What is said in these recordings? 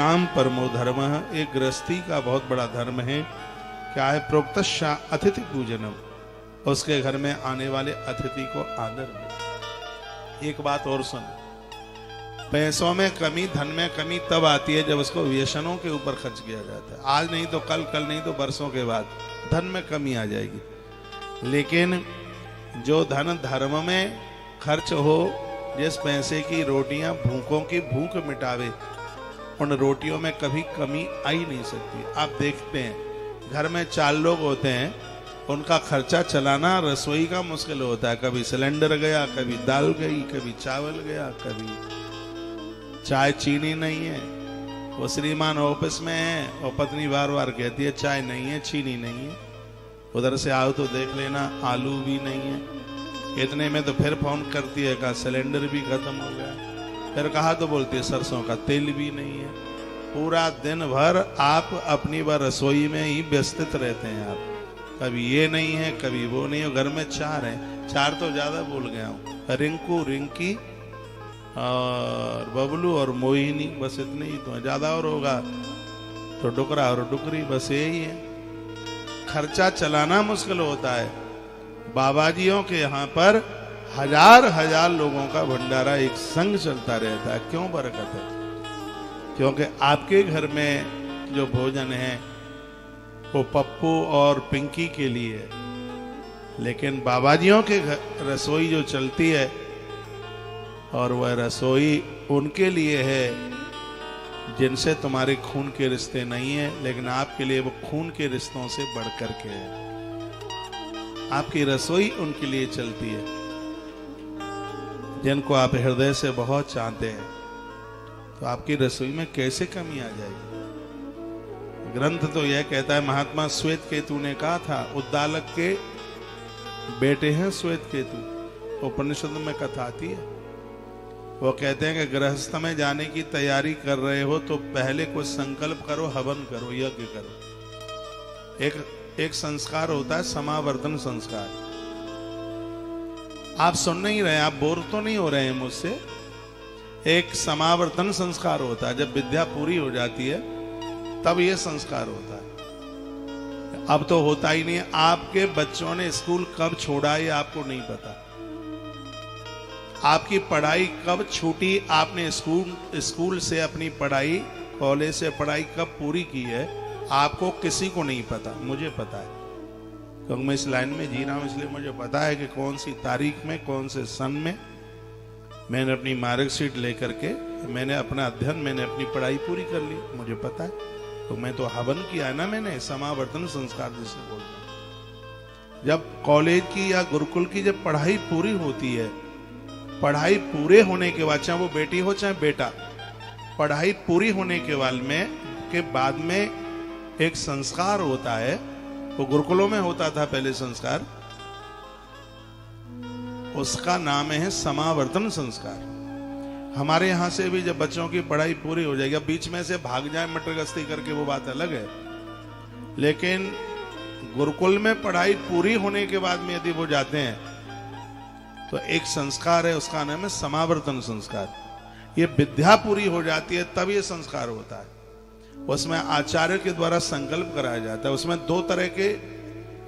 नाम परमो धर्म। एक गृहस्थी का बहुत बड़ा धर्म है। क्या है? प्रोक्तश्चा अतिथि पूजनम। उसके घर में आने वाले अतिथि को आदर दे। एक बात और सुन, पैसों में कमी, धन में कमी तब आती है जब उसको व्यसनों के ऊपर खर्च किया जाता है। आज नहीं तो कल, कल नहीं तो बरसों के बाद धन में कमी आ जाएगी। लेकिन जो धन धर्म में खर्च हो, जिस पैसे की रोटियां भूखों की भूख मिटावे, उन रोटियों में कभी कमी आ ही नहीं सकती। आप देखते हैं घर में 4 लोग होते हैं, उनका खर्चा चलाना रसोई का मुश्किल होता है। कभी सिलेंडर गया, कभी दाल गई, कभी चावल गया, कभी चाय चीनी नहीं है। वो श्रीमान ऑफिस में है और पत्नी बार बार कहती है चाय नहीं है, चीनी नहीं है। उधर से आओ तो देख लेना आलू भी नहीं है। इतने में तो फिर फोन करती है का सिलेंडर भी खत्म हो गया। फिर कहा तो बोलती है सरसों का तेल भी नहीं है। पूरा दिन भर आप अपनी बार रसोई में ही व्यस्तित रहते हैं। आप कभी ये नहीं है, कभी वो नहीं है। घर में 4 हैं, 4 तो ज्यादा बोल गया हूँ। रिंकू, रिंकी और बबलू और मोहिनी, बस इतने ही तो है। ज्यादा और होगा तो डुकरा और डुकरी, बस यही है। खर्चा चलाना मुश्किल होता है। बाबाजियों के यहाँ पर हजार हजार लोगों का भंडारा एक संग चलता रहता है। क्यों बरकत है? क्योंकि आपके घर में जो भोजन है वो पप्पू और पिंकी के लिए है, लेकिन बाबाजियों के घर रसोई जो चलती है और वह रसोई उनके लिए है जिनसे तुम्हारे खून के रिश्ते नहीं है, लेकिन आपके लिए वो खून के रिश्तों से बढ़कर के है। आपकी रसोई उनके लिए चलती है जिनको आप हृदय से बहुत चाहते हैं। तो आपकी रसोई में कैसे कमी आ जाएगी? ग्रंथ तो यह कहता है, महात्मा श्वेत केतु ने कहा था, उद्दालक के बेटे हैं श्वेत केतु। उपनिषद में कथा आती है। वो कहते हैं कि गृहस्थ में जाने की तैयारी कर रहे हो तो पहले कुछ संकल्प करो, हवन करो, यज्ञ करो। एक संस्कार होता है समावर्तन संस्कार। आप सुन नहीं रहे, आप बोर तो नहीं हो रहे हैं मुझसे। एक समावर्तन संस्कार होता है। जब विद्या पूरी हो जाती है तब यह संस्कार होता है। अब तो होता ही नहीं है। आपके बच्चों ने स्कूल कब छोड़ा ये आपको नहीं पता। आपकी पढ़ाई कब छूटी, आपने स्कूल से अपनी पढ़ाई, कॉलेज से पढ़ाई कब पूरी की है, आपको किसी को नहीं पता। मुझे पता है क्योंकि मैं इस लाइन में जी रहा हूं, इसलिए मुझे पता है कि कौन सी तारीख में, कौन से सन में मैंने अपनी मार्कशीट लेकर के मैंने अपना अध्ययन, मैंने अपनी पढ़ाई पूरी कर ली। मुझे पता है। तो मैं तो हवन किया है ना मैंने, समावर्तन संस्कार जिसे बोलते हैं। जब कॉलेज की या गुरुकुल की जब पढ़ाई पूरी होती है, पढ़ाई पूरे होने के बाद, चाहे वो बेटी हो चाहे बेटा, पढ़ाई पूरी होने के बाद में एक संस्कार होता है। वो गुरुकुलों में होता था पहले संस्कार, उसका नाम है समावर्तन संस्कार। हमारे यहां से भी जब बच्चों की पढ़ाई पूरी हो जाएगी, अब बीच में से भाग जाए मटर गश्ती करके वो बात अलग है, लेकिन गुरुकुल में पढ़ाई पूरी होने के बाद में यदि वो जाते हैं तो एक संस्कार है, उसका नाम है समावर्तन संस्कार। ये विद्या पूरी हो जाती है तब ये संस्कार होता है। उसमें आचार्य के द्वारा संकल्प कराया जाता है। उसमें 2 तरह के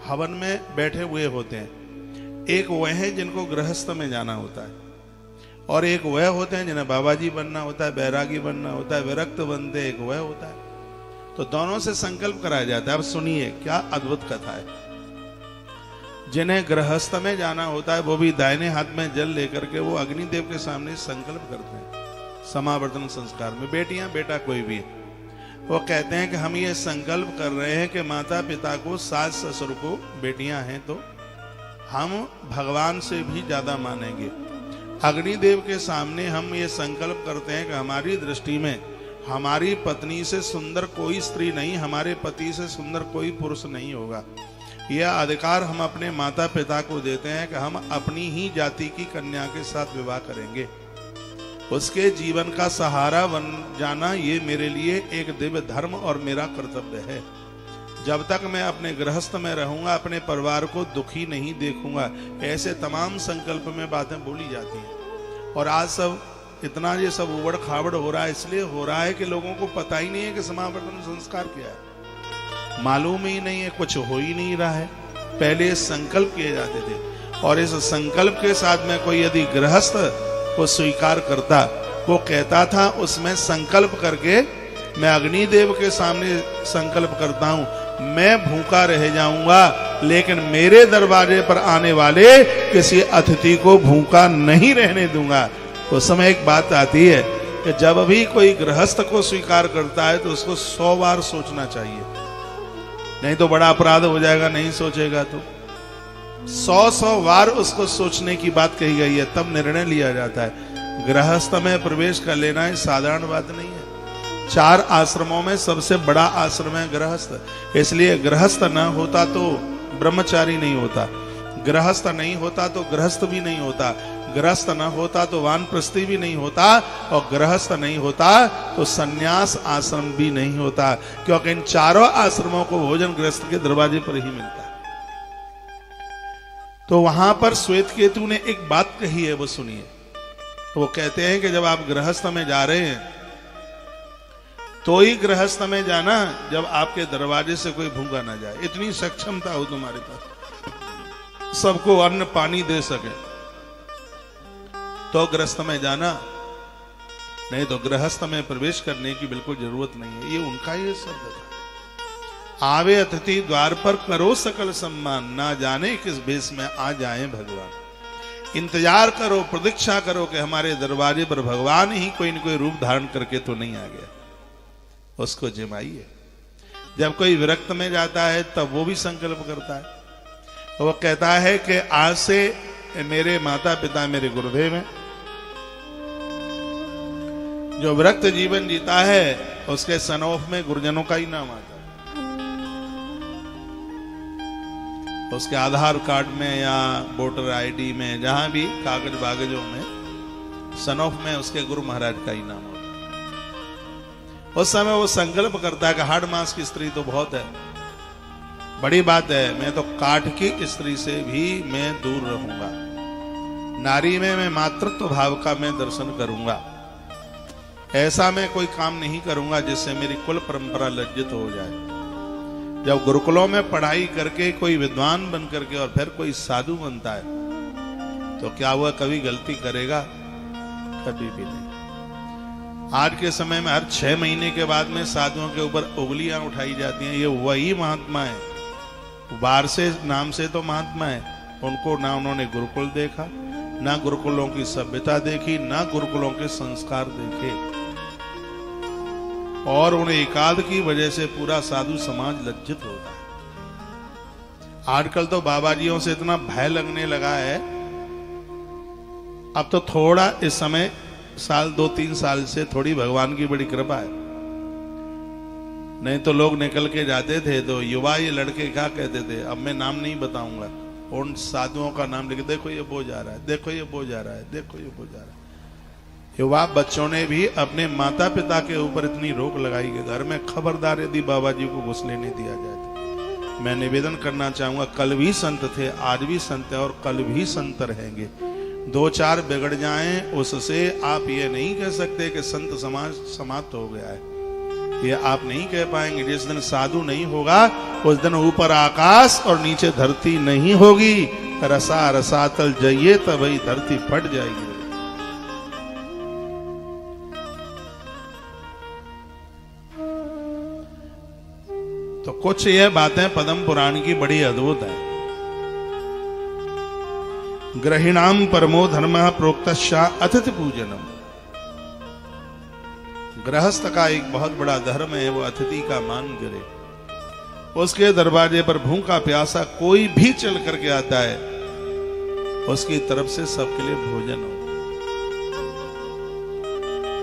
हवन में बैठे हुए होते हैं। एक वह है जिनको गृहस्थ में जाना होता है, और एक वह होते हैं जिन्हें बाबाजी बनना होता है, बैरागी बनना होता है, विरक्त बनते, एक वह होता है। तो दोनों से संकल्प कराया जाता है। अब सुनिए क्या अद्भुत कथा है। जिन्हें गृहस्थ में जाना होता है वो भी दाहिने हाथ में जल लेकर के वो अग्निदेव के सामने संकल्प करते हैं। समावर्तन संस्कार में बेटियां, बेटा कोई भी है, वो कहते हैं कि हम ये संकल्प कर रहे हैं कि माता पिता को, सास ससुर को, बेटियां हैं तो हम भगवान से भी ज्यादा मानेंगे। अग्निदेव के सामने हम ये संकल्प करते हैं कि हमारी दृष्टि में हमारी पत्नी से सुंदर कोई स्त्री नहीं, हमारे पति से सुंदर कोई पुरुष नहीं होगा। यह अधिकार हम अपने माता पिता को देते हैं कि हम अपनी ही जाति की कन्या के साथ विवाह करेंगे। उसके जीवन का सहारा बन जाना ये मेरे लिए एक दिव्य धर्म और मेरा कर्तव्य है। जब तक मैं अपने गृहस्थ में रहूंगा अपने परिवार को दुखी नहीं देखूंगा। ऐसे तमाम संकल्प में बातें बोली जाती हैं। और आज सब इतना ये सब उबड़ खाबड़ हो रहा है, इसलिए हो रहा है कि लोगों को पता ही नहीं है कि समावर्तन संस्कार क्या है, मालूम ही नहीं है, कुछ हो ही नहीं रहा है। पहले संकल्प किए जाते थे, और इस संकल्प के साथ में कोई यदि गृहस्थ को स्वीकार करता, वो कहता था उसमें संकल्प करके, मैं अग्निदेव के सामने संकल्प करता हूं, मैं भूखा रह जाऊंगा लेकिन मेरे दरवाजे पर आने वाले किसी अतिथि को भूखा नहीं रहने दूंगा। उस समय एक बात आती है कि जब भी कोई गृहस्थ को स्वीकार करता है तो उसको 100 बार सोचना चाहिए, नहीं तो बड़ा अपराध हो जाएगा, नहीं सोचेगा तो 100 बार उसको सोचने की बात कही गई है, तब निर्णय लिया जाता है। गृहस्थ में प्रवेश कर लेना है साधारण बात नहीं है। 4 आश्रमों में सबसे बड़ा आश्रम है गृहस्थ, इसलिए गृहस्थ न होता तो ब्रह्मचारी नहीं होता, गृहस्थ नहीं होता तो गृहस्थ भी नहीं होता, गृहस्थ न होता तो वानप्रस्थी भी नहीं होता, और गृहस्थ नहीं होता तो सन्यास आश्रम भी नहीं होता, क्योंकि इन चारों आश्रमों को भोजन गृहस्थ के दरवाजे पर ही मिलता है। तो वहां पर श्वेतकेतु ने एक बात कही है, वो सुनिए। तो वो कहते हैं कि जब आप गृहस्थ में जा रहे हैं तो ही गृहस्थ में जाना जब आपके दरवाजे से कोई भूखा ना जाए, इतनी सक्षमता हो तुम्हारे पास, सबको अन्न पानी दे सके तो गृहस्थ में जाना, नहीं तो गृहस्थ में प्रवेश करने की बिल्कुल जरूरत नहीं है। ये उनका ये शब्द था, आवे अतिथि द्वार पर करो सकल सम्मान, ना जाने किस भेष में आ जाए भगवान। इंतजार करो, प्रतीक्षा करो कि हमारे दरवाजे पर भगवान ही कोई न कोई रूप धारण करके तो नहीं आ गया, उसको जमाइए। जब कोई विरक्त में जाता है तब वो भी संकल्प करता है, वो कहता है कि आज से मेरे माता पिता मेरे गुरुदेव हैं, जो विरक्त जीवन जीता है उसके सनौफ में गुरुजनों का ही नाम आता है, उसके आधार कार्ड में या वोटर आईडी में, जहां भी कागज बागजों में सनौफ में उसके गुरु महाराज का ही नाम होता है। उस समय वो संकल्प करता है कि हाड़ मांस की स्त्री तो बहुत है, बड़ी बात है, मैं तो काठ की स्त्री से भी मैं दूर रहूंगा, नारी में मैं मातृत्व भाव का मैं दर्शन करूंगा, ऐसा मैं कोई काम नहीं करूंगा जिससे मेरी कुल परंपरा लज्जित हो जाए। जब गुरुकुलों में पढ़ाई करके कोई विद्वान बन करके और फिर कोई साधु बनता है तो क्या वह कभी गलती करेगा? कभी भी नहीं। आज के समय में हर 6 महीने के बाद में साधुओं के ऊपर उंगलियां उठाई जाती हैं, ये वही महात्मा है, वारसे नाम से तो महात्मा है, उनको ना उन्होंने गुरुकुल देखा, ना गुरुकुलों की सभ्यता देखी, ना गुरुकुलों के संस्कार देखे, और उन्हें एकाद की वजह से पूरा साधु समाज लज्जित होता है। आजकल तो बाबाजियों से इतना भय लगने लगा है, अब तो थोड़ा इस समय साल 2-3 साल से थोड़ी भगवान की बड़ी कृपा है, नहीं तो लोग निकल के जाते थे तो युवा ये लड़के क्या कहते थे, अब मैं नाम नहीं बताऊंगा, उन साधुओं का नाम लिखे, देखो ये वो जा रहा है, देखो ये वो जा रहा है, देखो ये वो जा रहा है। युवा बच्चों ने भी अपने माता पिता के ऊपर इतनी रोक लगाई कि घर में खबरदार यदि बाबा जी को घुसने नहीं दिया जाए। मैं निवेदन करना चाहूंगा, कल भी संत थे, आज भी संत है और कल भी संत रहेंगे। 2-4 बिगड़ जाएं उससे आप ये नहीं कह सकते कि संत समाज समाप्त हो गया है, ये आप नहीं कह पाएंगे। जिस दिन साधु नहीं होगा उस दिन ऊपर आकाश और नीचे धरती नहीं होगी, रसा रसातल जाइए तब ही धरती फट जाएगी। तो कुछ यह बातें पद्म पुराण की बड़ी अद्भुत है। ग्रहिणाम परमो धर्म प्रोक्तश्चा अतिथि पूजनम, गृहस्थ का एक बहुत बड़ा धर्म है, वो अतिथि का मान करे। उसके दरवाजे पर भूखा प्यासा कोई भी चल करके आता है, उसकी तरफ से सबके लिए भोजन हो।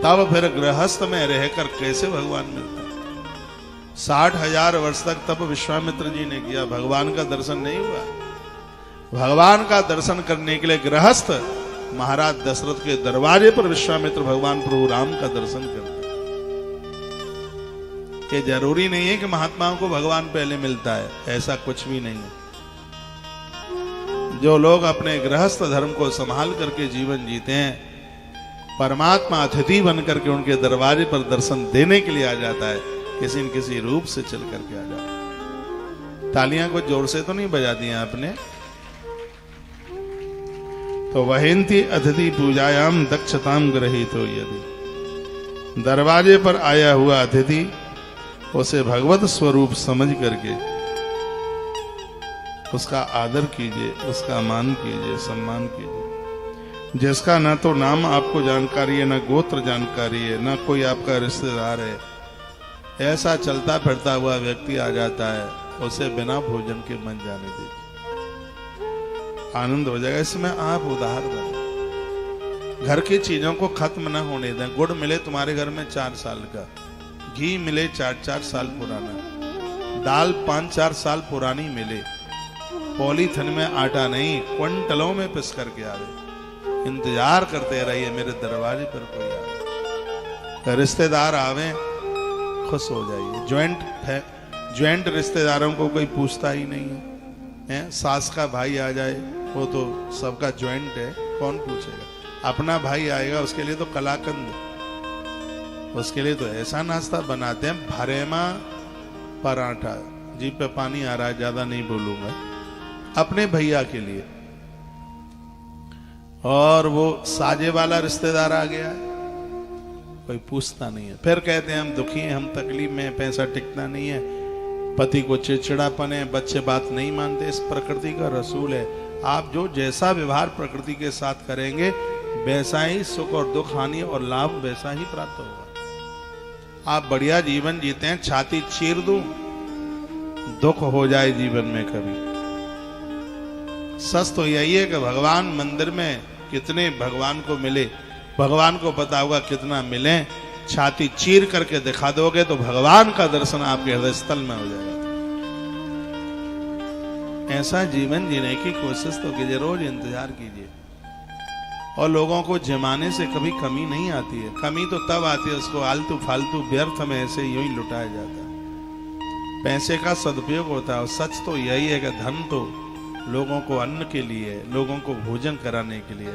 तब फिर गृहस्थ में रहकर कैसे भगवान मिलता? 60,000 वर्ष तक तब विश्वामित्र जी ने किया, भगवान का दर्शन नहीं हुआ। भगवान का दर्शन करने के लिए गृहस्थ महाराज दशरथ के दरवाजे पर विश्वामित्र भगवान प्रभु राम का दर्शन करते। ये जरूरी नहीं है कि महात्माओं को भगवान पहले मिलता है, ऐसा कुछ भी नहीं है। जो लोग अपने गृहस्थ धर्म को संभाल करके जीवन जीते हैं परमात्मा अतिथि बनकर के उनके दरवाजे पर दर्शन देने के लिए आ जाता है, किसी न किसी रूप से चल करके आ जाता है। तालियां को जोर से तो नहीं बजा दिया आपने। तो वहेंती अतिथि पूजायाम दक्षताम गृहीतो यदि, दरवाजे पर आया हुआ अतिथि उसे भगवत स्वरूप समझ करके उसका आदर कीजिए, उसका मान कीजिए, सम्मान कीजिए। जिसका ना तो नाम आपको जानकारी है, ना गोत्र जानकारी है, ना कोई आपका रिश्तेदार है, ऐसा चलता फिरता हुआ व्यक्ति आ जाता है, उसे बिना भोजन के मन जाने दीजिए, आनंद हो जाएगा। इसमें आप उदार बने, घर की चीजों को खत्म न होने दें। गुड़ मिले तुम्हारे घर में 4 साल का, घी मिले 4-4 साल पुराना, दाल 5-4 साल पुरानी मिले, पॉलीथिन में आटा नहीं क्विंटलों में पिस करके आवे। इंतजार करते रहिए मेरे दरवाजे पर कोई आवे। रिश्तेदार आवे खुश हो जाइए। ज्वाइंट रिश्तेदारों को कोई पूछता ही नहीं है। सास का भाई आ जाए वो तो सबका ज्वाइंट है, कौन पूछेगा। अपना भाई आएगा उसके लिए तो कलाकंद, उसके लिए तो ऐसा नाश्ता बनाते हैं, भरेमा पराठा। जी पे पानी आ रहा है, ज्यादा नहीं बोलूंगा। अपने भैया के लिए, और वो साजे वाला रिश्तेदार आ गया, कोई पूछता नहीं है। फिर कहते हैं हम दुखी हैं, हम तकलीफ में, पैसा टिकता नहीं है, पति को चिड़चिड़ापन है, बच्चे बात नहीं मानते। इस प्रकृति का रसूल है। आप जो जैसा व्यवहार प्रकृति के साथ करेंगे वैसा ही सुख और दुख, हानि और लाभ वैसा ही प्राप्त होगा। आप बढ़िया जीवन जीते हैं, छाती चीर दूं, दुख हो जाए जीवन में कभी। सच तो यही है कि भगवान मंदिर में कितने भगवान को मिले, भगवान को पता होगा कितना मिले। छाती चीर करके दिखा दोगे तो भगवान का दर्शन आपके हृदय स्थल में हो जाएगा। ऐसा जीवन जीने की कोशिश तो कीजिए, रोज इंतजार कीजिए। और लोगों को जमाने से कभी कमी नहीं आती है। कमी तो तब आती है उसको आलतू फालतू व्यर्थ में ऐसे यूं ही लुटाया जाता है। पैसे का सदुपयोग होता है। और सच तो यही है कि धन तो लोगों को अन्न के लिए, लोगों को भोजन कराने के लिए,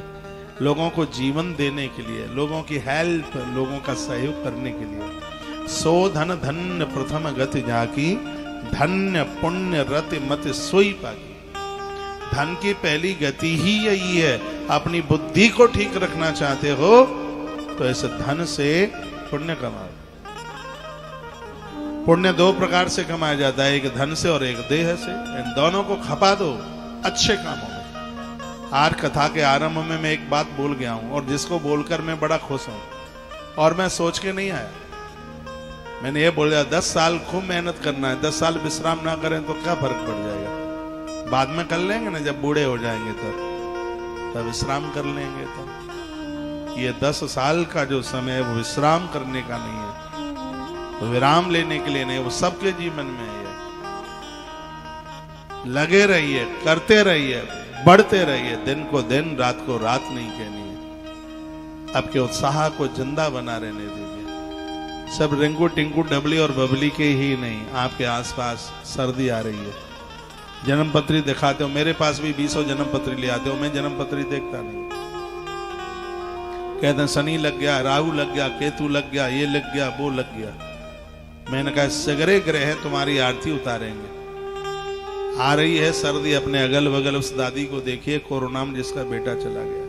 लोगों को जीवन देने के लिए, लोगों की हेल्प, लोगों का सहयोग करने के लिए। सो धन धन्य प्रथम गति जाकी, धन्य पुण्य रति मति सोई पाकी। धन की पहली गति ही यही है। अपनी बुद्धि को ठीक रखना चाहते हो तो इस धन से पुण्य कमाओ। पुण्य 2 प्रकार से कमाया जाता है, एक धन से और एक देह से। इन दोनों को खपा दो अच्छे कामों में। आज कथा के आरंभ में मैं एक बात बोल गया हूं, और जिसको बोलकर मैं बड़ा खुश हूं, और मैं सोच के नहीं आया। मैंने ये बोल दिया 10 साल खूब मेहनत करना है, 10 साल विश्राम ना करें तो क्या फर्क पड़ जाएगा। बाद में कर लेंगे ना, जब बूढ़े हो जाएंगे तब विश्राम कर लेंगे। तब ये 10 साल का जो समय है वो विश्राम करने का नहीं है, तो विराम लेने के लिए नहीं, वो सबके जीवन में है। लगे रहिए, करते रहिए, बढ़ते रहिए। दिन को दिन, रात को रात नहीं कहनी है। आपके उत्साह को जिंदा बना रहने दीजिए। सब रिंकू टिंकू डबली और बबली के ही नहीं, आपके आसपास सर्दी आ रही है। जन्म पत्री दिखाते हो, मेरे पास भी 20 जन्म पत्री ले आते हो, मैं जन्म पत्री देखता नहीं। कहते हैं शनि लग गया, राहु लग गया, केतु लग गया, ये लग गया, वो लग गया। मैंने कहा सगरे ग्रह तुम्हारी आरती उतारेंगे। आ रही है सर्दी, अपने अगल बगल उस दादी को देखिए कोरोना में जिसका बेटा चला गया।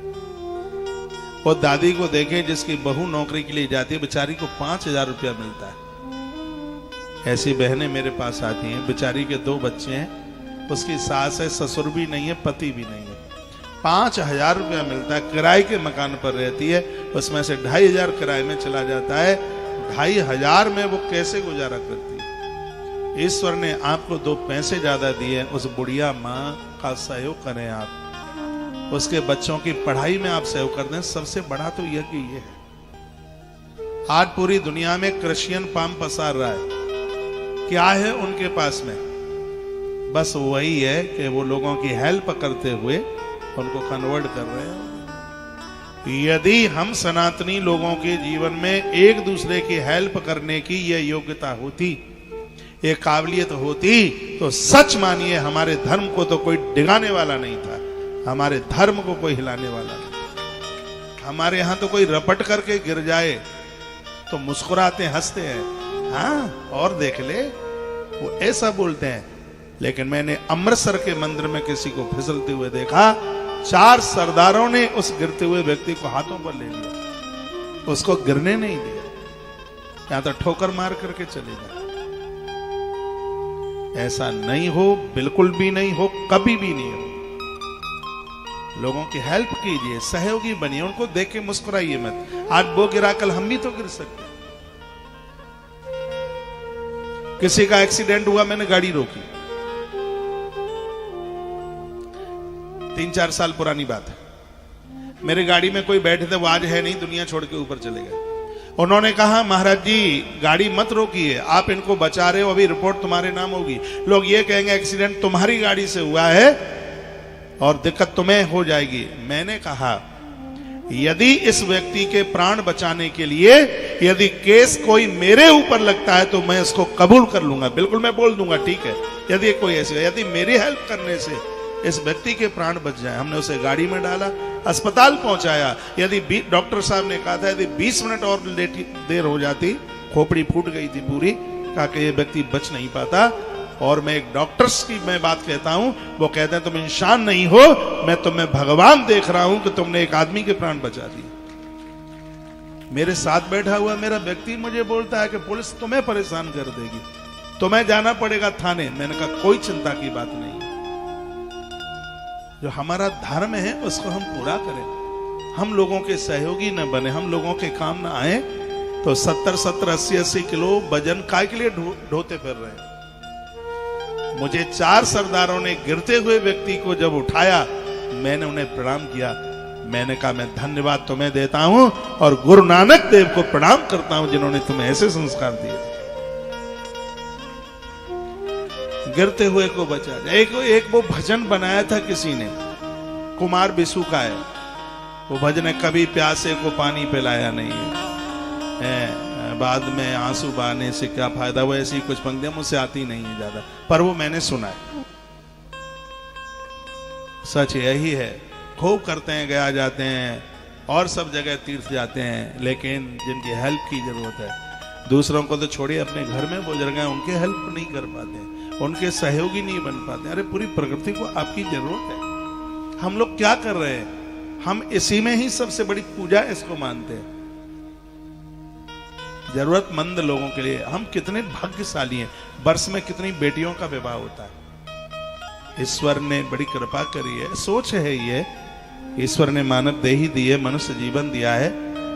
और दादी को देखें जिसकी बहू नौकरी के लिए जाती है, बेचारी को 5000 रुपया मिलता है। ऐसी बहनें मेरे पास आती हैं, बेचारी के 2 बच्चे हैं, उसकी सास है, ससुर भी नहीं है, पति भी नहीं है। 5000 रुपया मिलता है, किराए के मकान पर रहती है, उसमें से 2500 किराए में चला जाता है। 2500 में वो कैसे गुजारा करती है। ईश्वर ने आपको 2 पैसे ज्यादा दिए, उस बुढ़िया माँ का सहयोग करें आप, उसके बच्चों की पढ़ाई में आप सहयोग कर दें। सबसे बड़ा तो यह कि ये है आज पूरी दुनिया में क्रिश्चियन पाम पसार रहा है। क्या है उनके पास में? बस वही है कि वो लोगों की हेल्प करते हुए उनको कन्वर्ट कर रहे हैं। यदि हम सनातनी लोगों के जीवन में एक दूसरे की हेल्प करने की यह योग्यता होती, ये काबिलियत होती, तो सच मानिए हमारे धर्म को तो कोई डिगाने वाला नहीं था, हमारे धर्म को कोई हिलाने वाला नहीं। हमारे यहाँ तो कोई रपट करके गिर जाए तो मुस्कुराते हंसते हैं, हाँ और देख ले, वो ऐसा बोलते हैं। लेकिन मैंने अमृतसर के मंदिर में किसी को फिसलते हुए देखा, 4 सरदारों ने उस गिरते हुए व्यक्ति को हाथों पर ले लिया, उसको गिरने नहीं दिया, या तो ठोकर मार करके चले जाए। ऐसा नहीं हो, बिल्कुल भी नहीं हो, कभी भी नहीं हो। लोगों की हेल्प कीजिए, सहयोगी बनिए, उनको देख के मुस्कुराइए मत। आज वो गिरा, कल हम भी तो गिर सकते हैं। किसी का एक्सीडेंट हुआ, मैंने गाड़ी रोकी, 3-4 साल पुरानी बात है। मेरी गाड़ी में कोई बैठे थे, वो आज है नहीं, दुनिया छोड़ के ऊपर चले गए। उन्होंने कहा, महाराज जी गाड़ी मत रोकिए, आप इनको बचा रहे हो, अभी रिपोर्ट तुम्हारे नाम होगी, लोग ये कहेंगे एक्सीडेंट तुम्हारी गाड़ी से हुआ है और दिक्कत तुम्हें हो जाएगी। मैंने कहा, यदि इस व्यक्ति के प्राण बचाने के लिए यदि केस कोई मेरे ऊपर लगता है तो मैं इसको कबूल कर लूंगा, बिल्कुल मैं बोल दूंगा ठीक है। यदि कोई ऐसी, यदि मेरी हेल्प करने से इस व्यक्ति के प्राण बच जाए, हमने उसे गाड़ी में डाला, अस्पताल पहुंचाया। यदि डॉक्टर साहब ने कहा था यदि 20 मिनट और देर हो जाती, खोपड़ी फूट गई थी पूरी, कहा कि ये व्यक्ति बच नहीं पाता। और मैं एक डॉक्टर्स की मैं बात कहता हूं, वो कहते हैं तुम इंसान नहीं हो, मैं तुम्हें भगवान देख रहा हूं कि तुमने एक आदमी के प्राण बचा दिए। मेरे साथ बैठा हुआ मेरा व्यक्ति मुझे बोलता है कि पुलिस तुम्हें परेशान कर देगी, तुम्हें जाना पड़ेगा थाने। मैंने कहा कोई चिंता की बात नहीं, जो हमारा धर्म है उसको हम पूरा करें। हम लोगों के सहयोगी न बने, हम लोगों के काम न आए तो 70-70, 80-80 किलो वजन काय के लिए ढोते फिर रहे हैं। मुझे 4 सरदारों ने गिरते हुए व्यक्ति को जब उठाया, मैंने उन्हें प्रणाम किया। मैंने कहा मैं धन्यवाद तुम्हें देता हूं और गुरु नानक देव को प्रणाम करता हूं जिन्होंने तुम्हें ऐसे संस्कार दिए, गिरते हुए को बचा। एक वो भजन बनाया था किसी ने, कुमार बिसु का है वो भजन है, कभी प्यासे को पानी पिलाया नहीं है, बाद में आंसू बहाने से क्या फायदा। वो ऐसी कुछ पंक्तियां मुझसे आती नहीं है ज्यादा, पर वो मैंने सुना है। सच यही है, खूब करते हैं, गया जाते हैं और सब जगह तीर्थ जाते हैं, लेकिन जिनकी हेल्प की जरूरत है, दूसरों को तो छोड़िए, अपने घर में बुजुर्ग हैं उनके हेल्प नहीं कर पाते, उनके सहयोगी नहीं बन पाते। अरे पूरी प्रकृति को आपकी जरूरत है। हम लोग क्या कर रहे हैं, हम इसी में ही सबसे बड़ी पूजा इसको मानते हैं। जरूरतमंद लोगों के लिए हम कितने भाग्यशाली हैं। वर्ष में कितनी बेटियों का विवाह होता है। ईश्वर ने बड़ी कृपा करी है, सोच है ये, ईश्वर ने मानव देही दी है, मनुष्य जीवन दिया है।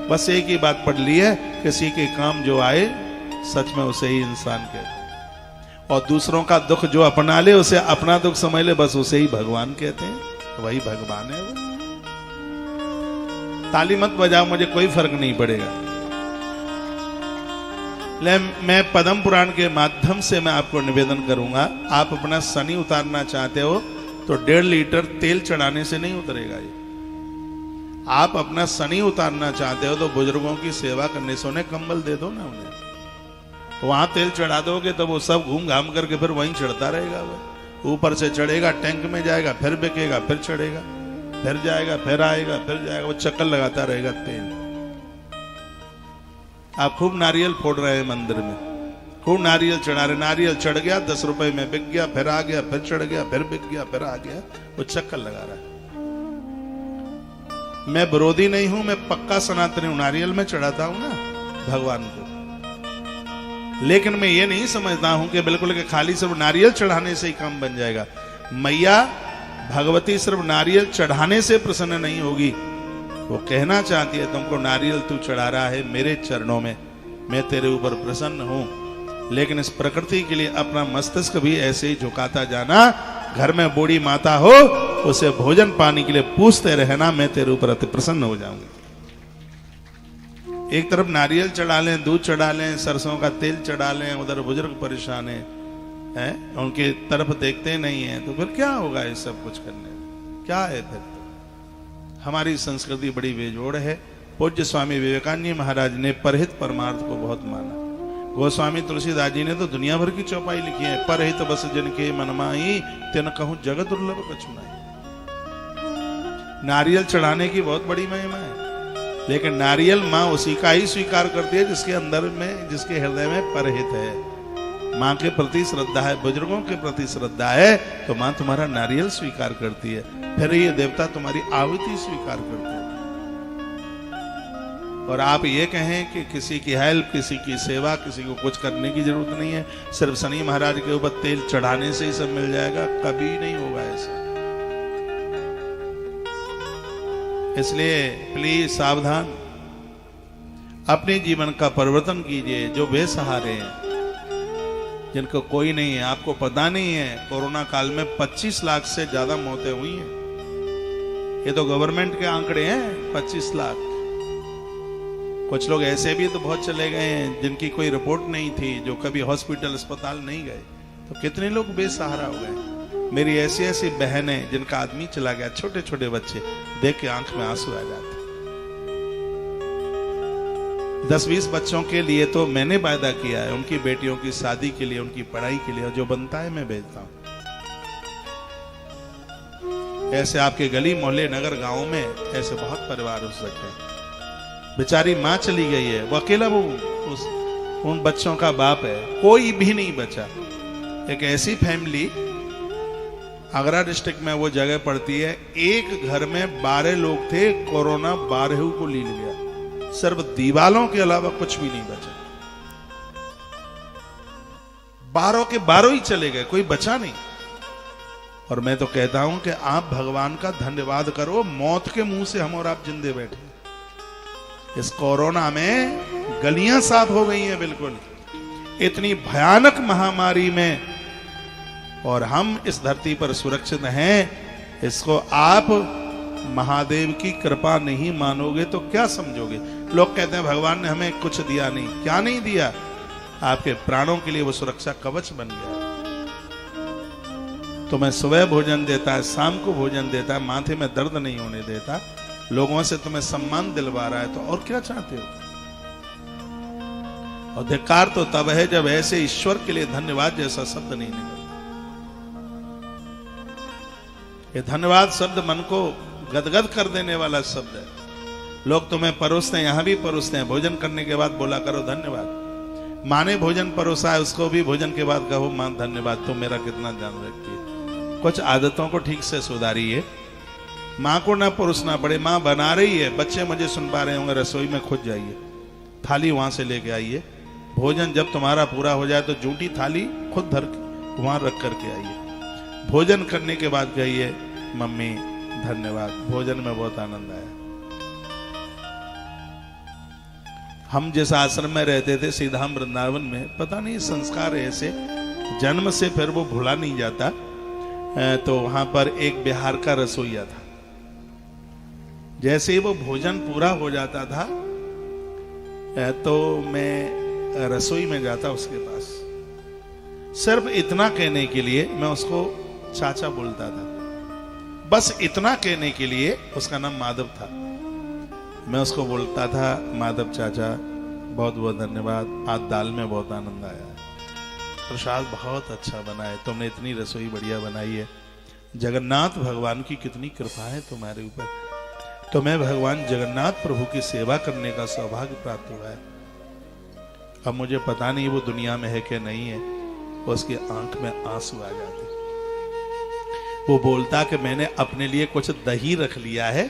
बस एक ही बात पढ़ ली है, किसी के काम जो आए सच में उसे ही इंसान कहते हैं, और दूसरों का दुख जो अपना ले उसे अपना दुख समझ ले, बस उसे ही भगवान कहते हैं। वही भगवान है वो। ताली मत बजाओ, मुझे कोई फर्क नहीं पड़ेगा। मैं पद्म पुराण के माध्यम से मैं आपको निवेदन करूंगा, आप अपना शनि उतारना चाहते हो तो 1.5 लीटर तेल चढ़ाने से नहीं उतरेगा ये। आप अपना शनि उतारना चाहते हो तो बुजुर्गों की सेवा करने से उन्हें कंबल दे दो ना, उन्हें वहां तेल चढ़ा दोगे तो वो सब घूम घाम करके फिर वहीं चढ़ता रहेगा। वो ऊपर से चढ़ेगा, टैंक में जाएगा, फिर बिकेगा, फिर चढ़ेगा, फिर जाएगा, फिर आएगा, फिर जाएगा, वो चक्कर लगाता रहेगा तेल। आप खूब नारियल फोड़ रहे हैं मंदिर में, खूब नारियल चढ़ा रहे, नारियल चढ़ गया 10 रुपए में बिक गया, फिर आ गया, फिर चढ़ गया, फिर बिक गया, फिर आ गया, वो चक्कर लगा रहा है। मैं विरोधी नहीं हूं, मैं पक्का सनातनी हूं, नारियल में चढ़ाता हूं ना भगवान को, लेकिन मैं ये नहीं समझता हूं कि बिल्कुल कि खाली सिर्फ नारियल चढ़ाने से ही काम बन जाएगा। मैया भगवती सिर्फ नारियल चढ़ाने से प्रसन्न नहीं होगी, वो कहना चाहती है तुमको नारियल तू चढ़ा रहा है मेरे चरणों में, मैं तेरे ऊपर प्रसन्न हूं, लेकिन इस प्रकृति के लिए अपना मस्तिष्क भी ऐसे ही झुकाता जाना। घर में बूढ़ी माता हो उसे भोजन पानी के लिए पूछते रहना, मैं तेरे ऊपर अति प्रसन्न हो जाऊंगी। एक तरफ नारियल चढ़ा लें, दूध चढ़ा लें, सरसों का तेल चढ़ा लें, उधर बुजुर्ग परेशान है, उनके तरफ देखते नहीं है, तो फिर क्या होगा ये सब कुछ करने, क्या है फिर। हमारी संस्कृति बड़ी बेजोड़ है। पूज्य स्वामी विवेकानंद जी महाराज ने परहित परमार्थ को बहुत माना। गोस्वामी तुलसीदास जी ने तो दुनिया भर की चौपाई लिखी है, परहित बस जिनके मनमाई तिन कहूं जगत दुर्लभ कछु नाई। नारियल चढ़ाने की बहुत बड़ी महिमा है। लेकिन नारियल माँ उसी का ही स्वीकार करती है जिसके अंदर में, जिसके हृदय में परहित है। माँ के प्रति श्रद्धा है, बुजुर्गों के प्रति श्रद्धा है, तो माँ तुम्हारा नारियल स्वीकार करती है, फिर ये देवता तुम्हारी आहुति स्वीकार करते हैं। और आप ये कहें कि किसी की हेल्प, किसी की सेवा, किसी को कुछ करने की जरूरत नहीं है, सिर्फ शनि महाराज के ऊपर तेल चढ़ाने से ही सब मिल जाएगा, कभी नहीं होगा ऐसा। इसलिए प्लीज सावधान, अपने जीवन का परिवर्तन कीजिए। जो बेसहारे हैं, जिनको कोई नहीं है, आपको पता नहीं है कोरोना काल में 25 लाख से ज्यादा मौतें हुई हैं। ये तो गवर्नमेंट के आंकड़े हैं, 25 लाख। कुछ लोग ऐसे भी तो बहुत चले गए हैं जिनकी कोई रिपोर्ट नहीं थी, जो कभी हॉस्पिटल अस्पताल नहीं गए। तो कितने लोग बेसहारा हो गए। मेरी ऐसी ऐसी बहन है जिनका आदमी चला गया, छोटे छोटे बच्चे, देख के आंख में आंसू आ जाते। 10-20 बच्चों के लिए तो मैंने वायदा किया है, उनकी बेटियों की शादी के लिए, उनकी पढ़ाई के लिए, जो बनता है मैं भेजता हूं। ऐसे आपके गली मोहल्ले नगर गांव में ऐसे बहुत परिवार हो सकते हैं। बेचारी माँ चली गई है, वो अकेला उन बच्चों का बाप है, कोई भी नहीं बचा। एक ऐसी फैमिली, आगरा डिस्ट्रिक्ट में वो जगह पड़ती है, एक घर में 12 लोग थे, कोरोना 12 को लील गया, सिर्फ दीवालों के अलावा कुछ भी नहीं बचा। 12 के 12 ही चले गए, कोई बचा नहीं। और मैं तो कहता हूं कि आप भगवान का धन्यवाद करो, मौत के मुंह से हम और आप जिंदे बैठे। इस कोरोना में गलियां साफ हो गई हैं बिल्कुल, इतनी भयानक महामारी में, और हम इस धरती पर सुरक्षित हैं। इसको आप महादेव की कृपा नहीं मानोगे तो क्या समझोगे? लोग कहते हैं भगवान ने हमें कुछ दिया नहीं। क्या नहीं दिया? आपके प्राणों के लिए वो सुरक्षा कवच बन गया। तुम्हें सुबह भोजन देता है, शाम को भोजन देता है, माथे में दर्द नहीं होने देता, लोगों से तुम्हें सम्मान दिलवा रहा है, तो और क्या चाहते हो? और धिक्कार तो तब है जब ऐसे ईश्वर के लिए धन्यवाद जैसा शब्द नहीं निकलता। ये धन्यवाद शब्द मन को गदगद कर देने वाला शब्द है। लोग तुम्हें परोसते हैं, यहां भी परोसते हैं, भोजन करने के बाद बोला करो धन्यवाद। माँ ने भोजन परोसा है, उसको भी भोजन के बाद कहो माँ धन्यवाद, तुम मेरा कितना ध्यान रखती है। कुछ आदतों को ठीक से सुधारिए, माँ को ना परोसना पड़े। माँ बना रही है, बच्चे मुझे सुन पा रहे होंगे, रसोई में खुद जाइए, थाली वहां से लेके आइए। भोजन जब तुम्हारा पूरा हो जाए तो जूठी थाली खुद धर वहां रख करके आइए। भोजन करने के बाद कहिए मम्मी धन्यवाद, भोजन में बहुत आनंद आया। हम जिस आश्रम में रहते थे सीधाम वृंदावन में, पता नहीं संस्कार ऐसे जन्म से फिर वो भूला नहीं जाता। तो वहां पर एक बिहार का रसोइया था, जैसे ही वो भोजन पूरा हो जाता था तो मैं रसोई में जाता उसके पास, सिर्फ इतना कहने के लिए मैं उसको चाचा बोलता था, बस इतना कहने के लिए। उसका नाम माधव था। मैं उसको बोलता था माधव चाचा बहुत बहुत धन्यवाद, आज दाल में बहुत आनंद आया है, प्रसाद बहुत अच्छा बना है, तुमने इतनी रसोई बढ़िया बनाई है। जगन्नाथ भगवान की कितनी कृपा है तुम्हारे ऊपर, तुम्हें भगवान जगन्नाथ प्रभु की सेवा करने का सौभाग्य प्राप्त हुआ है। अब मुझे पता नहीं वो दुनिया में है कि नहीं है, उसकी आंख में आंसू आ जाते। वो बोलता कि मैंने अपने लिए कुछ दही रख लिया है,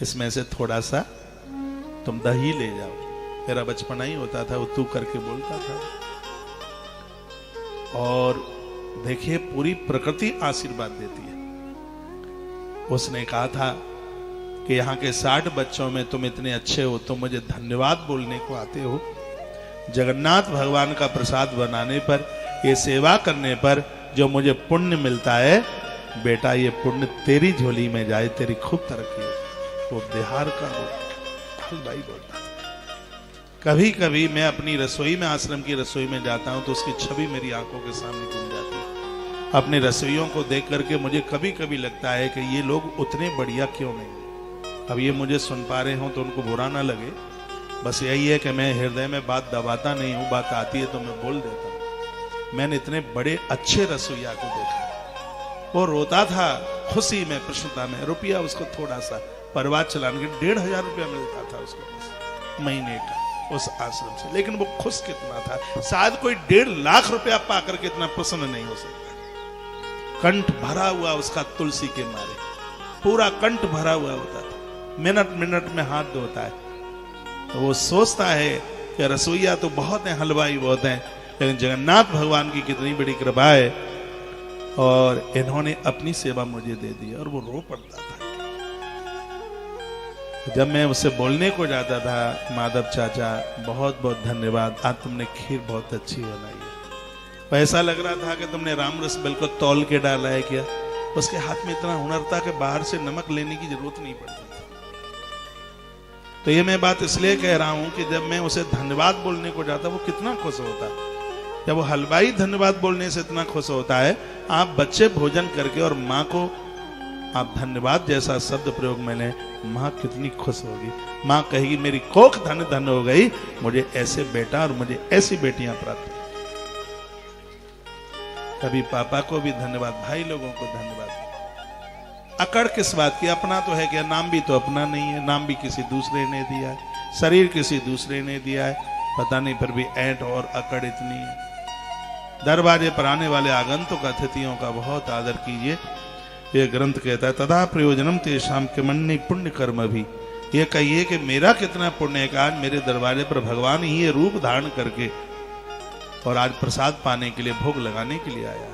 इसमें से थोड़ा सा तुम दही ले जाओ। मेरा बचपना ही होता था, वो तू करके बोलता था। और देखिए पूरी प्रकृति आशीर्वाद देती है। उसने कहा था कि यहाँ के 60 बच्चों में तुम इतने अच्छे हो, तुम मुझे धन्यवाद बोलने को आते हो। जगन्नाथ भगवान का प्रसाद बनाने पर, ये सेवा करने पर जो मुझे पुण्य मिलता है, बेटा ये पुण्य तेरी झोली में जाए, तेरी खूब तरक्की हो। वो बिहार का भाई बोलता था। कभी कभी मैं अपनी रसोई में, आश्रम की रसोई में जाता हूं तो उसकी छवि मेरी आंखों के सामने घूम जाती है। अपने रसोइयों को देख करके मुझे कभी कभी लगता है कि ये लोग उतने बढ़िया क्यों नहीं। अब ये मुझे सुन पा रहे हो तो उनको बुरा ना लगे, बस यही है कि मैं हृदय में बात दबाता नहीं हूं, बात आती है तो मैं बोल देता हूं। मैंने इतने बड़े अच्छे रसोइया को देखा, वो रोता था खुशी में, प्रसन्नता में, रुपया उसको थोड़ा सा, परिवार चलाने के 1500 रुपया मिलता था उसको बस महीने का उस आश्रम से। लेकिन वो खुश कितना था, शायद कोई 1.5 लाख रुपया पाकर के इतना प्रसन्न नहीं हो सकता। कंठ भरा हुआ उसका तुलसी के मारे, पूरा कंठ भरा हुआ होता था, मिनट मिनट में हाथ धोता है। तो वो सोचता है कि रसोईया तो बहुत हैं, हलवाई बहुत हैं, लेकिन जगन्नाथ भगवान की कितनी बड़ी कृपा है और इन्होंने अपनी सेवा मुझे दे दी। और वो रो पड़ता था। जब मैं उससे बोलने को जाता था, माधव चाचा बहुत बहुत धन्यवाद, आज तुमने खीर बहुत अच्छी बनाई है। ऐसा लग रहा था कि तुमने राम रस बिल्कुल तौल के डाला है क्या। उसके हाथ में इतना हुनर था कि बाहर से नमक लेने की जरूरत नहीं पड़ती थी। तो ये मैं बात इसलिए कह रहा हूं कि जब मैं उसे धन्यवाद बोलने को जाता, वो कितना खुश होता। जब वो हलवाई धन्यवाद बोलने से इतना खुश होता है, आप बच्चे भोजन करके और माँ को आप धन्यवाद जैसा शब्द प्रयोग में लें, माँ कितनी खुश होगी। माँ कहेगी मेरी कोख धन धन हो गई, मुझे ऐसे बेटा और मुझे ऐसी बेटियां प्राप्त। कभी पापा को भी धन्यवाद, भाई लोगों को धन्यवाद। अकड़ किस बात की, अपना तो है क्या, नाम भी तो अपना नहीं है, नाम भी किसी दूसरे ने दिया है, शरीर किसी दूसरे ने दिया है, पता नहीं फिर भी ऐंठ और अकड़ इतनी है। दरवाजे पर आने वाले आगंतुक अतिथियों का बहुत आदर कीजिए। ये ग्रंथ कहता है तदा प्रयोजनम तेषाम किमन्य पुण्य कर्म भी। ये कहिए कि मेरा कितना पुण्य है, आज मेरे दरवाजे पर भगवान ही ये रूप धारण करके और आज प्रसाद पाने के लिए, भोग लगाने के लिए आया।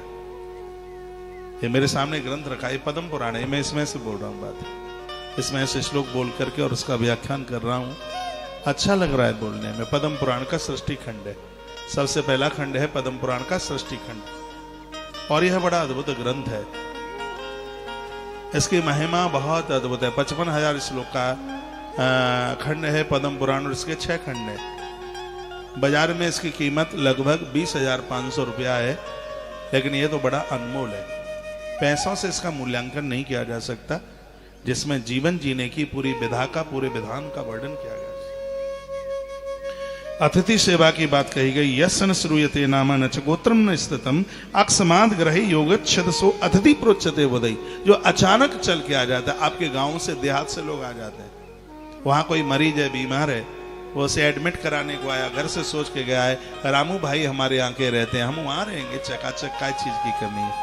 ये मेरे सामने ग्रंथ रखा है, पद्म पुराण है, मैं इसमें से बोल रहा हूँ बात, इसमें से श्लोक बोल करके और उसका व्याख्यान कर रहा हूँ। अच्छा लग रहा है बोलने में। पद्म पुराण का सृष्टि खंड है, सबसे पहला खंड है पद्म पुराण का सृष्टि खंड, और यह बड़ा अद्भुत ग्रंथ है। इसकी महिमा बहुत अद्भुत है। 55,000 श्लोक का खंड है पद्म पुराण और इसके 6 खंड है। बाजार में इसकी कीमत लगभग 20,500 रुपया है, लेकिन यह तो बड़ा अनमोल है। पैसों से इसका मूल्यांकन नहीं किया जा सकता, जिसमें जीवन जीने की पूरी विधा का, पूरे विधान का वर्णन किया गया। अतिथि सेवा की बात कही गई। यसन श्रूयते नाम न च गोत्रम न स्थितम अक्षमाद ग्रहे योगच्छद सो अतिथि प्रोच्यते वदई। जो अचानक चल के आ जाता है, आपके गांव से, देहात से लोग आ जाते हैं, वहां कोई मरीज है, बीमार है, वो उसे एडमिट कराने को आया, घर से सोच के गया है रामू भाई हमारे यहाँ के रहते हैं, हम वहां रहेंगे, चकाचक काय चीज की कमी है।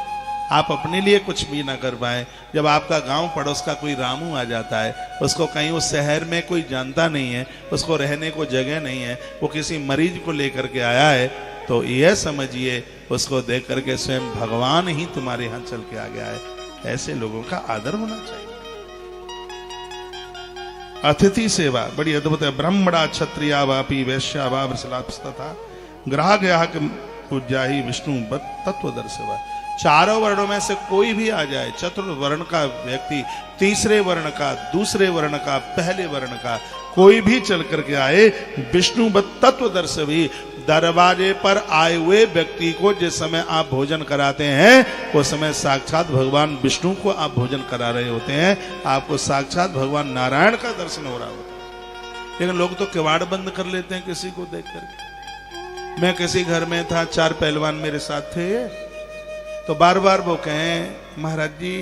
आप अपने लिए कुछ भी ना कर पाए, जब आपका गांव पड़ोस का कोई रामू आ जाता है, उसको कहीं उस शहर में कोई जानता नहीं है, उसको रहने को जगह नहीं है, वो किसी मरीज को लेकर के आया है, तो यह समझिए उसको देख करके स्वयं भगवान ही तुम्हारे यहाँ चल के आ गया है। ऐसे लोगों का आदर होना चाहिए। अतिथि सेवा बड़ी अद्भुत है। ब्राह्मणा क्षत्रिया वापी वैश्या वा वृषलाप्स्तथा ग्राह ग्राहक पूज्या ही विष्णु तत्वदर्शवा। चारों वर्णों में से कोई भी आ जाए, चतुर्थ वर्ण का व्यक्ति, तीसरे वर्ण का, दूसरे वर्ण का, पहले वर्ण का, कोई भी चल करके आए, विष्णु तत्वदर्शी। दरवाजे पर आए हुए व्यक्ति को जिस समय आप भोजन कराते हैं, उस समय साक्षात भगवान विष्णु को आप भोजन करा रहे होते हैं, आपको साक्षात भगवान नारायण का दर्शन हो रहा होता है। लेकिन लोग तो किवाड़ बंद कर लेते हैं किसी को देख करके। मैं किसी घर में था, 4 पहलवान मेरे साथ थे, तो बार बार वो कहें महाराज जी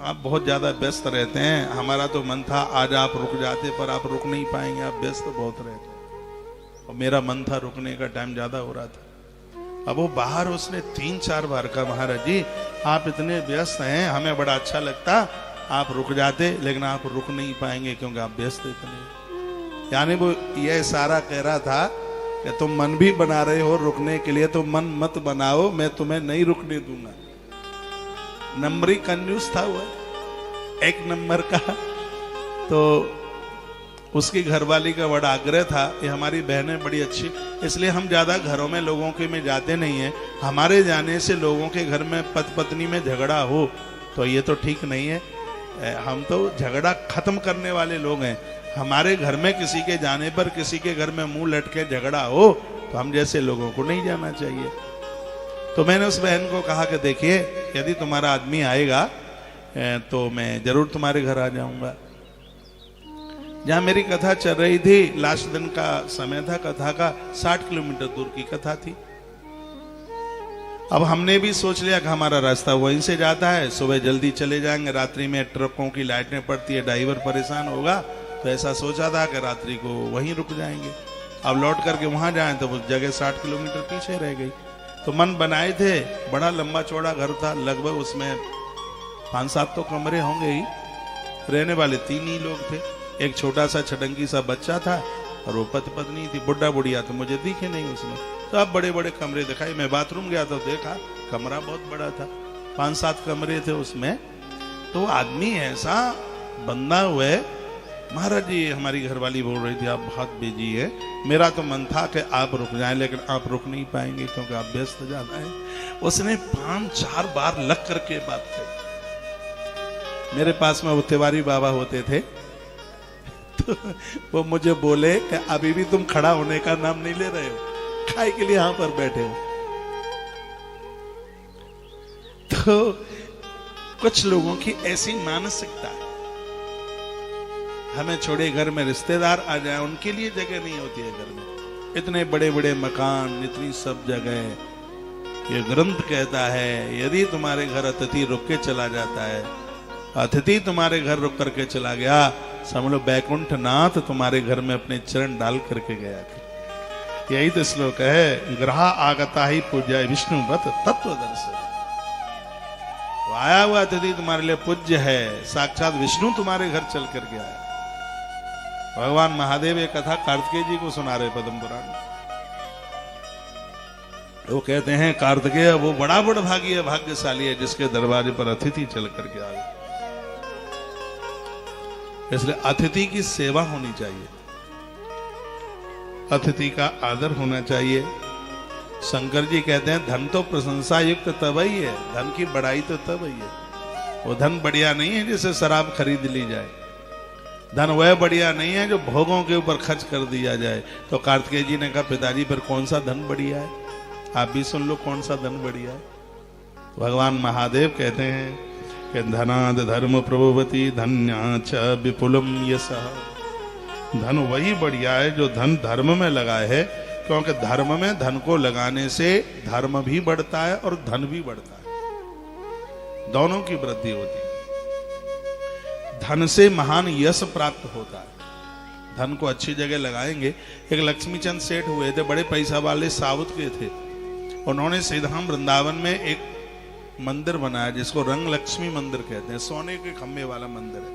आप बहुत ज्यादा व्यस्त रहते हैं, हमारा तो मन था आज आप रुक जाते, पर आप रुक नहीं पाएंगे, आप व्यस्त बहुत रहते हैं। और मेरा मन था रुकने का, टाइम ज्यादा हो रहा था। अब वो बाहर उसने 3-4 बार कहा महाराज जी आप इतने व्यस्त हैं, हमें बड़ा अच्छा लगता आप रुक जाते, लेकिन आप रुक नहीं पाएंगे क्योंकि आप व्यस्त इतने। यानी वो ये इशारा कह रहा था कि तुम मन भी बना रहे हो रुकने के लिए, तो मन मत बनाओ, मैं तुम्हें नहीं रुकने दूंगा। नंबरी कंजूस था वो, 1 नंबर का। तो उसकी घरवाली का बड़ा आग्रह था, ये हमारी बहनें बड़ी अच्छी, इसलिए हम ज्यादा घरों में लोगों के में जाते नहीं हैं। हमारे जाने से लोगों के घर में पति पत्नी में झगड़ा हो तो ये तो ठीक नहीं है। हम तो झगड़ा खत्म करने वाले लोग हैं। हमारे घर में किसी के जाने पर, किसी के घर में मुंह लटके झगड़ा हो तो हम जैसे लोगों को नहीं जाना चाहिए। तो मैंने उस बहन को कहा कि देखिए यदि तुम्हारा आदमी आएगा तो मैं जरूर तुम्हारे घर आ जाऊंगा। जहां मेरी कथा चल रही थी, लास्ट दिन का समय था कथा का, 60 किलोमीटर दूर की कथा थी। अब हमने भी सोच लिया कि हमारा रास्ता वहीं से जाता है, सुबह जल्दी चले जाएंगे, रात्रि में ट्रकों की लाइटें पड़ती है, ड्राइवर परेशान होगा, तो ऐसा सोचा था कि रात्रि को वहीं रुक जाएंगे। अब लौट करके वहां जाएं तो वो जगह 60 किलोमीटर पीछे रह गई। तो मन बनाए थे, बड़ा लंबा चौड़ा घर था, लगभग उसमें 5-7 तो कमरे होंगे ही, रहने वाले 3 ही लोग थे। एक छोटा सा छटंकी सा बच्चा था और वो पति पत्नी थी। बुढ़ा बुढ़िया तो मुझे दिखे नहीं उसमें। तो अब बड़े बड़े कमरे दिखाई। मैं बाथरूम गया तो देखा कमरा बहुत बड़ा था, 5-7 कमरे थे उसमें। तो आदमी ऐसा बंधा हुए, महाराज जी हमारी घरवाली बोल रही थी आप बहुत बिजी है। मेरा तो मन था कि आप रुक जाएं, लेकिन आप रुक नहीं पाएंगे क्योंकि आप व्यस्त ज्यादा है। उसने 5-4 बार लग करके बात की। मेरे पास में वो तिवारी बाबा होते थे, तो वो मुझे बोले कि अभी भी तुम खड़ा होने का नाम नहीं ले रहे हो, खाए के लिए यहां पर बैठे हो। तो कुछ लोगों की ऐसी मानसिकता है, हमें छोड़े घर में रिश्तेदार आ जाए उनके लिए जगह नहीं होती है घर में। इतने बड़े बड़े मकान, इतनी सब जगह। ये ग्रंथ कहता है यदि तुम्हारे घर अतिथि रुक के चला जाता है, अतिथि तुम्हारे घर रुक करके चला गया, समझ लो बैकुंठ नाथ तुम्हारे घर में अपने चरण डाल करके गया। यही तो श्लोक है, ग्रह आगता ही पूज्य विष्णुवत तत्वदर्शन। तो आया हुआ अतिथि तुम्हारे लिए पूज्य है, साक्षात विष्णु तुम्हारे घर चल कर गया है। भगवान महादेव एक कथा कार्तिकेय जी को सुना रहे पद्म पुराण में। वो कहते हैं कार्तिकेय वो बड़ा भागी है, भाग्यशाली है जिसके दरवाजे पर अतिथि चल करके आ गए। इसलिए अतिथि की सेवा होनी चाहिए, अतिथि का आदर होना चाहिए। शंकर जी कहते हैं धन तो प्रशंसा युक्त तब ही है, धन की बड़ाई तो तब ही है। वो धन बढ़िया नहीं है जिसे शराब खरीद ली जाए, धन वह बढ़िया नहीं है जो भोगों के ऊपर खर्च कर दिया जाए। तो कार्तिकेय जी ने कहा पिताजी फिर कौन सा धन बढ़िया है, आप भी सुन लो कौन सा धन बढ़िया है। भगवान महादेव कहते हैं कि धनाद धर्म प्रभुवती धन्या च विपुलम यशः। धन वही बढ़िया है जो धन धर्म में लगाए है, क्योंकि धर्म में धन को लगाने से धर्म भी बढ़ता है और धन भी बढ़ता है, दोनों की वृद्धि होती है। धन से महान यश प्राप्त होता है। धन को अच्छी जगह लगाएंगे। एक लक्ष्मीचंद सेठ हुए थे, बड़े पैसा वाले साउथ के थे। उन्होंने सीधाम वृंदावन में एक मंदिर बनाया जिसको रंग लक्ष्मी मंदिर कहते हैं, सोने के खंभे वाला मंदिर है।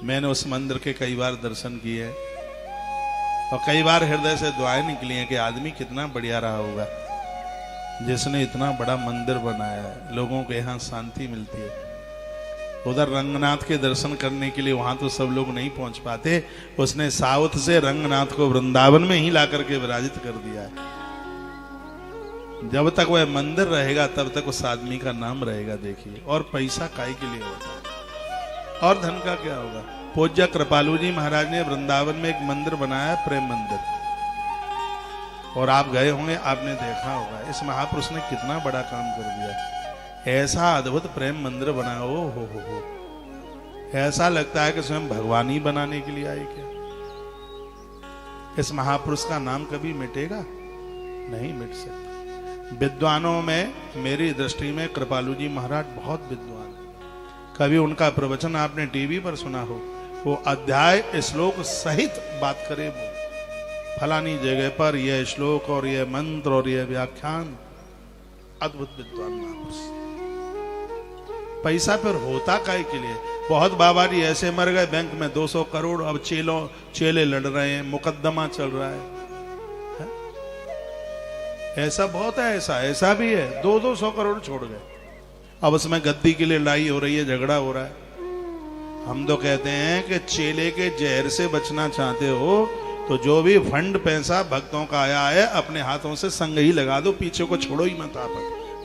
मैंने उस मंदिर के कई बार दर्शन किए और कई बार हृदय से दुआएं निकली हैं कि आदमी कितना बढ़िया रहा होगा जिसने इतना बड़ा मंदिर बनाया है, लोगों को यहाँ शांति मिलती है। उधर रंगनाथ के दर्शन करने के लिए वहां तो सब लोग नहीं पहुंच पाते, उसने साउथ से रंगनाथ को वृंदावन में ही ला करके विराजित कर दिया है। जब तक वह मंदिर रहेगा तब तक उस आदमी का नाम रहेगा। देखिए, और पैसा काय के लिए होता है और धन का क्या होगा। पूज्य कृपालु जी महाराज ने वृंदावन में एक मंदिर बनाया, प्रेम मंदिर, और आप गए होंगे, आपने देखा होगा इस महापुरुष ने कितना बड़ा काम कर दिया। ऐसा अद्भुत प्रेम मंदिर बना, हो ऐसा लगता है कि स्वयं भगवान ही बनाने के लिए आए क्या। इस महापुरुष का नाम कभी मिटेगा नहीं मिट सकता। विद्वानों में मेरी दृष्टि में कृपालु जी महाराज बहुत विद्वान है। कभी उनका प्रवचन आपने टीवी पर सुना हो, वो अध्याय श्लोक सहित बात करे, वो फलानी जगह पर यह श्लोक और यह मंत्र और यह व्याख्यान। अद्भुत विद्वान महापुरुष। पैसा फिर होता काहे के लिए। बहुत बाबा जी ऐसे मर गए बैंक में 200 करोड़, अब चेले लड़ रहे हैं, मुकदमा चल रहा है। ऐसा बहुत है, ऐसा भी है, 200 करोड़ छोड़ गए, अब उसमें गद्दी की लड़ाई हो रही है, झगड़ा हो रहा है। हम तो कहते हैं कि चेले के जहर से बचना चाहते हो तो जो भी फंड पैसा भक्तों का आया है अपने हाथों से संग ही लगा दो, पीछे को छोड़ो ही मत। आप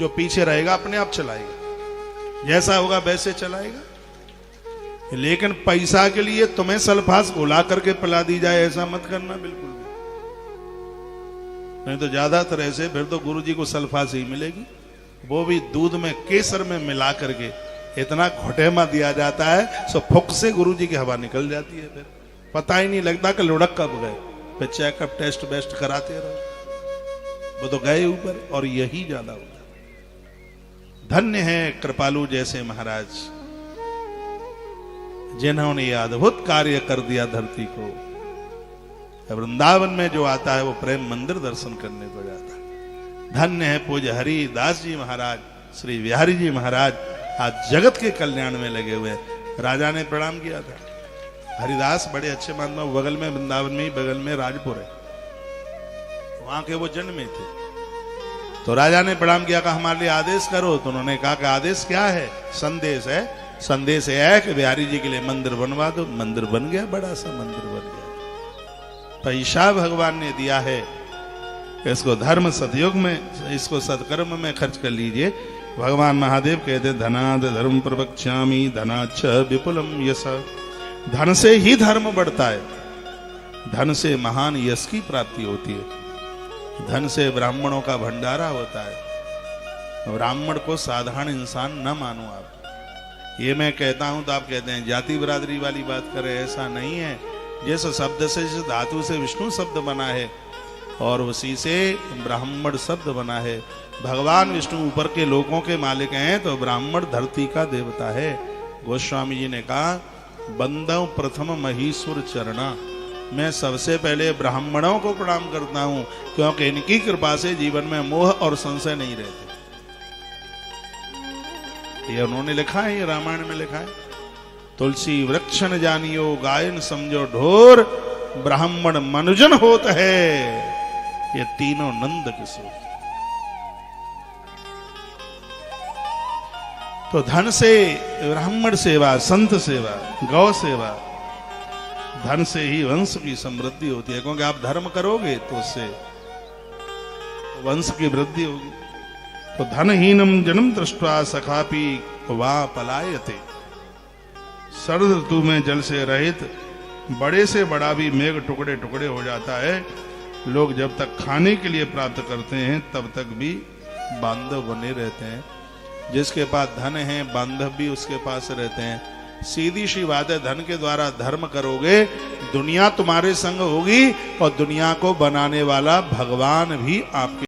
जो पीछे रहेगा अपने आप चलाएगा, जैसा होगा वैसे चलाएगा। लेकिन पैसा के लिए तुम्हें सल्फास घुला करके पिला दी जाए ऐसा मत करना बिल्कुल भी। नहीं तो ज्यादातर ऐसे फिर तो गुरुजी को सल्फास ही मिलेगी, वो भी दूध में केसर में मिला करके इतना घोटेमा दिया जाता है सो फुक से गुरुजी की हवा निकल जाती है। फिर पता ही नहीं लगता कि लुढ़क कब गए। फिर चेकअप टेस्ट बेस्ट कराते रहो। वो तो गए ऊपर और यही ज्यादा होता। धन्य है कृपालु जैसे महाराज जिन्होंने ये अद्भुत कार्य कर दिया धरती को। वृंदावन में जो आता है वो प्रेम मंदिर दर्शन करने को जाता है। धन्य है पूज्य हरिदास जी महाराज, श्री बिहारी जी महाराज आज जगत के कल्याण में लगे हुए। राजा ने प्रणाम किया था। हरिदास बड़े अच्छे महात्मा, बगल में वृंदावन में ही बगल में राजपुर है, वहां के वो जन्मे थे। तो राजा ने प्रणाम किया, कहा हमारे लिए आदेश करो। तो उन्होंने कहा कि आदेश क्या है? संदेश है। संदेश है कि बिहारी जी के लिए मंदिर बनवा दो। मंदिर बन गया, बड़ा सा मंदिर बन गया। पैसा भगवान ने दिया है, इसको धर्म सतयुग में, इसको सत्कर्म में खर्च कर लीजिए। भगवान महादेव कहते धनाद धर्म प्रवक्ष्यामि धनाच्छ विपुलम यश। धन से ही धर्म बढ़ता है, धन से महान यश की प्राप्ति होती है, धन से ब्राह्मणों का भंडारा होता है। ब्राह्मण को साधारण इंसान न मानो आप। ये मैं कहता हूं तो आप कहते हैं जाति बिरादरी वाली बात करें, ऐसा नहीं है। जैसे शब्द से, जिस धातु से विष्णु शब्द बना है और उसी से ब्राह्मण शब्द बना है। भगवान विष्णु ऊपर के लोगों के मालिक हैं, तो ब्राह्मण धरती का देवता है। गोस्वामी जी ने कहा बंदव प्रथम महीश्वर चरणा, मैं सबसे पहले ब्राह्मणों को प्रणाम करता हूं, क्योंकि इनकी कृपा से जीवन में मोह और संशय नहीं रहते। ये उन्होंने लिखा है, ये रामायण में लिखा है। तुलसी वृक्ष न जानियो गायन समझो ढोर, ब्राह्मण मनुजन होत है ये तीनों नंद किशोर। तो धन से ब्राह्मण सेवा, संत सेवा, गौ सेवा, धन से ही वंश की समृद्धि होती है। क्योंकि आप धर्म करोगे तो उससे वंश की वृद्धि होगी। तो धनहीनम जन्म दृष्ट्वा सखापि वा पलायते। शरद ऋतु में जल से रहित बड़े से बड़ा भी मेघ टुकड़े टुकड़े हो जाता है। लोग जब तक खाने के लिए प्राप्त करते हैं तब तक भी बांधव बने रहते हैं। जिसके पास धन है बांधव भी उसके पास रहते हैं। सीधी सी बात है, धन के द्वारा धर्म करोगे दुनिया तुम्हारे संग होगी और दुनिया को बनाने वाला भगवान भी आपके